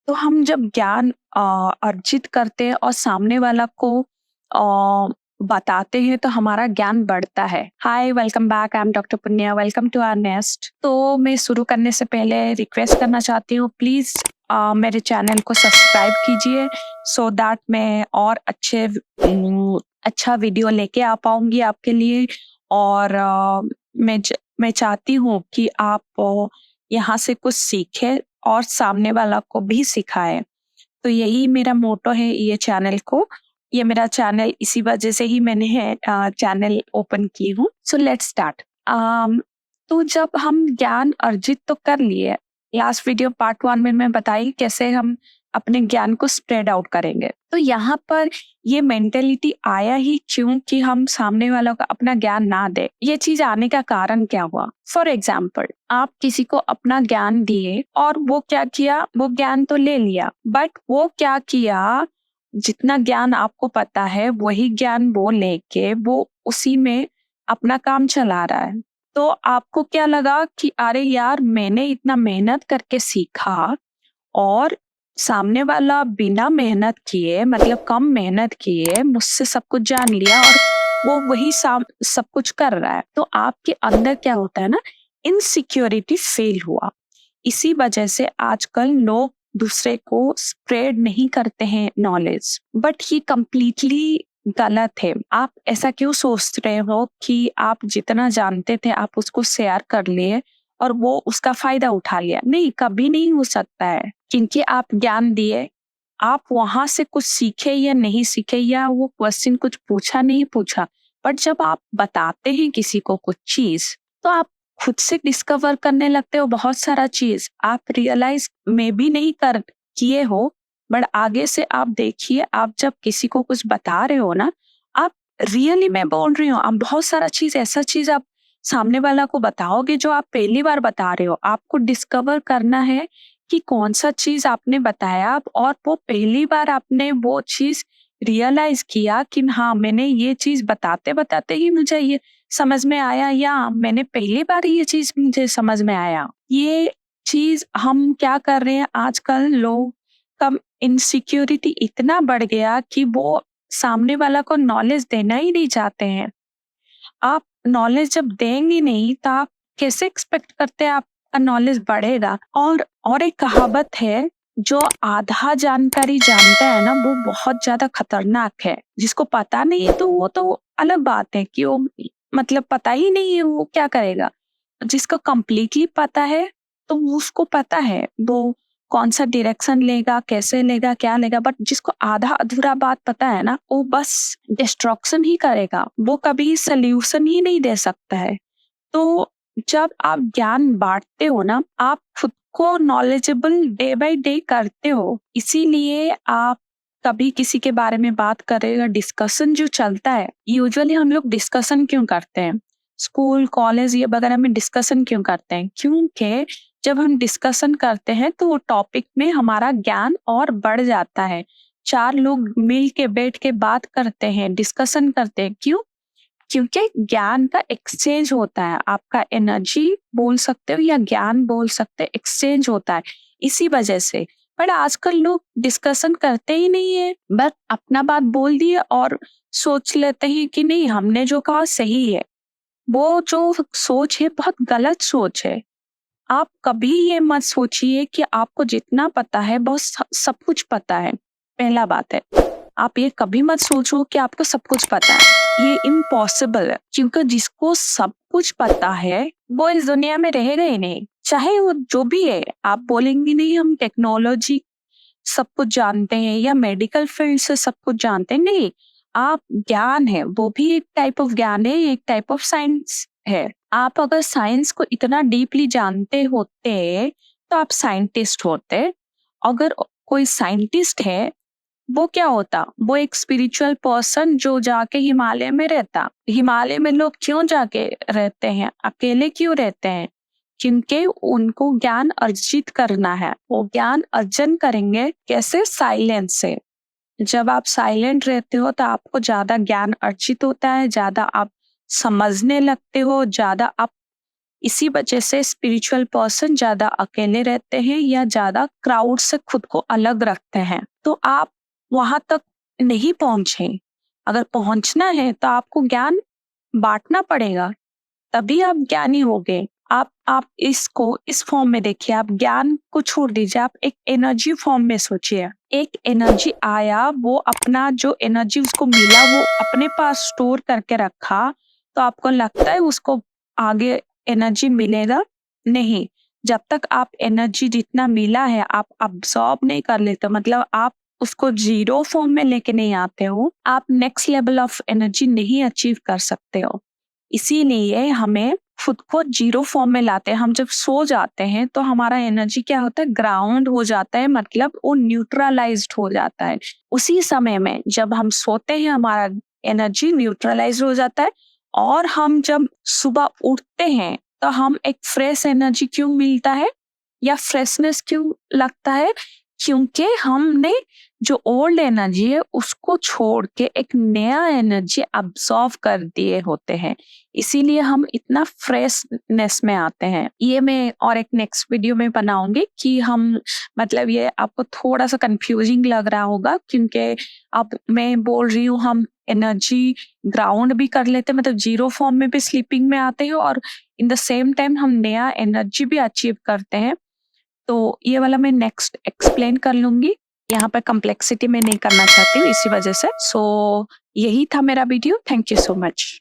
तो हम जब ज्ञान अर्जित करते हैं और सामने वाला को बताते हैं तो हमारा ज्ञान बढ़ता है। Hi, welcome back. I am doctor Punya. Welcome to our nest. तो मैं शुरू करने से पहले रिक्वेस्ट करना चाहती हूँ, प्लीज मेरे चैनल को सब्सक्राइब कीजिए सो दैट मैं और अच्छा वीडियो लेके आ पाऊंगी आपके लिए। और मैं चाहती हूँ कि आप यहाँ से कुछ सीखें और सामने वाला को भी सिखाएं। तो यही मेरा मोटो है ये चैनल को। ये मेरा चैनल इसी वजह से ही मैंने है चैनल ओपन की हूँ। So let's start. तो जब हम ज्ञान अर्जित तो कर लिए, लास्ट वीडियो पार्ट 1 में मैं बताई कैसे हम अपने ज्ञान को स्प्रेड आउट करेंगे। तो यहाँ पर ये मेंटेलिटी आया ही क्यों कि हम सामने वालों का अपना ज्ञान ना दे। ये चीज आने का कारण क्या हुआ? फॉर एग्जाम्पल, आप किसी को अपना ज्ञान दिए और वो क्या किया, वो ज्ञान तो ले लिया, बट वो क्या किया, जितना ज्ञान आपको पता है वही ज्ञान वो लेके वो उसी में अपना काम चला रहा है। तो आपको क्या लगा कि अरे यार, मैंने इतना मेहनत करके सीखा और सामने वाला बिना मेहनत किए, मतलब कम मेहनत किए, मुझसे सब कुछ जान लिया और वो वही सब कुछ कर रहा है। तो आपके अंदर क्या होता है ना, इनसिक्योरिटी फील हुआ। इसी वजह से आजकल लोग दूसरे को स्प्रेड नहीं करते हैं नॉलेज, बट ये कंप्लीटली गलत है। आप ऐसा क्यों सोच रहे हो कि आप जितना जानते थे आप उसको शेयर कर लिए और वो उसका फायदा उठा लिया? नहीं, कभी नहीं हो सकता है। क्योंकि आप ज्ञान दिए, आप वहां से कुछ सीखे या नहीं सीखे, या वो क्वेश्चन कुछ पूछा नहीं पूछा, बट जब आप बताते हैं किसी को कुछ चीज, तो आप खुद से डिस्कवर करने लगते हो बहुत सारा चीज। आप रियलाइज में भी नहीं कर किए हो, बट आगे से आप देखिए, आप जब किसी को कुछ बता रहे हो ना, आप रियली, मैं बोल रही हूँ, आप बहुत सारा चीज, ऐसा चीज आप सामने वाला को बताओगे जो आप पहली बार बता रहे हो। आपको डिस्कवर करना है कि कौन सा चीज आपने बताया और वो पहली बार आपने वो चीज रियलाइज किया कि हाँ, मैंने ये चीज बताते बताते ही मुझे ये समझ में आया, या मैंने पहली बार ये चीज मुझे समझ में आया। ये चीज हम क्या कर रहे हैं आजकल, लोग कम इनसिक्योरिटी इतना बढ़ गया कि वो सामने वाला को नॉलेज देना ही नहीं चाहते हैं। आप नॉलेज जब देंगे नहीं तो आप कैसे एक्सपेक्ट करते हैं आपका नॉलेज बढ़ेगा? और एक कहावत है, जो आधा जानकारी जानता है ना, वो बहुत ज्यादा खतरनाक है। जिसको पता नहीं है तो वो तो अलग बात है कि वो, मतलब पता ही नहीं है, वो क्या करेगा। जिसको कंप्लीटली पता है तो उसको पता है वो कौन सा डायरेक्शन लेगा, कैसे लेगा, क्या लेगा। बट जिसको आधा अधूरा बात पता है ना, वो बस डिस्ट्रक्शन ही करेगा, वो कभी सल्यूशन ही नहीं दे सकता है। तो जब आप ज्ञान बांटते हो ना, आप खुद को नॉलेजेबल डे बाय डे करते हो। इसीलिए आप कभी किसी के बारे में बात करेगा, डिस्कशन जो चलता है, यूजुअली हम लोग डिस्कशन क्यों करते हैं? स्कूल कॉलेज ये वगैरह में डिस्कशन क्यों करते हैं? क्योंकि जब हम डिस्कशन करते हैं तो वो टॉपिक में हमारा ज्ञान और बढ़ जाता है। 4 लोग मिल के बैठ के बात करते हैं, डिस्कशन करते हैं। क्यों? क्योंकि ज्ञान का एक्सचेंज होता है। आपका एनर्जी बोल सकते हो या ज्ञान बोल सकते हो, एक्सचेंज होता है इसी वजह से। पर आजकल लोग डिस्कशन करते ही नहीं है, बस अपना बात बोल दिए और सोच लेते हैं कि नहीं, हमने जो कहा सही है। वो जो सोच है बहुत गलत सोच है। आप कभी ये मत सोचिए कि आपको जितना पता है बहुत सब कुछ पता है। पहला बात है, आप ये कभी मत सोचो कि आपको सब कुछ पता है। ये इम्पॉसिबल है, क्योंकि जिसको सब कुछ पता है वो इस दुनिया में रहेगा ही नहीं, चाहे वो जो भी है। आप बोलेंगे नहीं हम टेक्नोलॉजी सब कुछ जानते हैं या मेडिकल फील्ड से सब कुछ जानते हैं, नहीं। आप ज्ञान है, वो भी एक टाइप ऑफ ज्ञान है, एक टाइप ऑफ साइंस है। आप अगर साइंस को इतना डीपली जानते होते तो आप साइंटिस्ट होते। अगर कोई साइंटिस्ट है, वो क्या होता? वो एक स्पिरिचुअल पर्सन जो जाके हिमालय में रहता। हिमालय में लोग क्यों जाके रहते हैं, अकेले क्यों रहते हैं? क्योंकि उनको ज्ञान अर्जित करना है। वो ज्ञान अर्जन करेंगे कैसे? साइलेंस से। जब आप साइलेंट रहते हो तो आपको ज्यादा ज्ञान अर्जित होता है, ज्यादा आप समझने लगते हो, ज्यादा आप इसी वजह से स्पिरिचुअल पर्सन ज्यादा अकेले रहते हैं या ज्यादा क्राउड से खुद को अलग रखते हैं। तो आप वहां तक नहीं पहुंचे। अगर पहुंचना है तो आपको ज्ञान बांटना पड़ेगा, तभी आप ज्ञानी होगे। आप इसको इस फॉर्म में देखिए, आप ज्ञान को छोड़ दीजिए, आप एक एनर्जी फॉर्म में सोचिए। एक एनर्जी आया, वो अपना जो एनर्जी उसको मिला वो अपने पास स्टोर करके रखा, तो आपको लगता है उसको आगे एनर्जी मिलेगा? नहीं। जब तक आप एनर्जी जितना मिला है आप अब्सॉर्ब नहीं कर लेते, मतलब आप उसको जीरो फॉर्म में लेके नहीं आते हो, आप नेक्स्ट लेवल ऑफ एनर्जी नहीं अचीव कर सकते हो। इसीलिए हमें खुद को जीरो फॉर्म में लाते हैं। हम जब सो जाते हैं तो हमारा एनर्जी क्या होता है, ग्राउंड हो जाता है, मतलब वो न्यूट्रलाइज्ड हो जाता है। उसी समय में जब हम सोते हैं हमारा एनर्जी न्यूट्रलाइज हो जाता है, और हम जब सुबह उठते हैं तो हम एक फ्रेश एनर्जी क्यों मिलता है या फ्रेशनेस क्यों लगता है? क्योंकि हमने जो ओल्ड एनर्जी है उसको छोड़ के एक नया एनर्जी अब्सॉर्व कर दिए होते हैं, इसीलिए हम इतना फ्रेशनेस में आते हैं। ये मैं और एक नेक्स्ट वीडियो में बनाऊंगी कि हम, मतलब ये आपको थोड़ा सा कंफ्यूजिंग लग रहा होगा क्योंकि अब मैं बोल रही हूँ हम एनर्जी ग्राउंड भी कर लेते हैं, मतलब जीरो फॉर्म में भी स्लीपिंग में आते हैं, और इन द सेम टाइम हम नया एनर्जी भी अचीव करते हैं। तो ये वाला मैं नेक्स्ट एक्सप्लेन कर लूंगी, यहाँ पे कम्प्लेक्सिटी में नहीं करना चाहती हूँ इसी वजह से। सो यही था मेरा video. Thank you so much.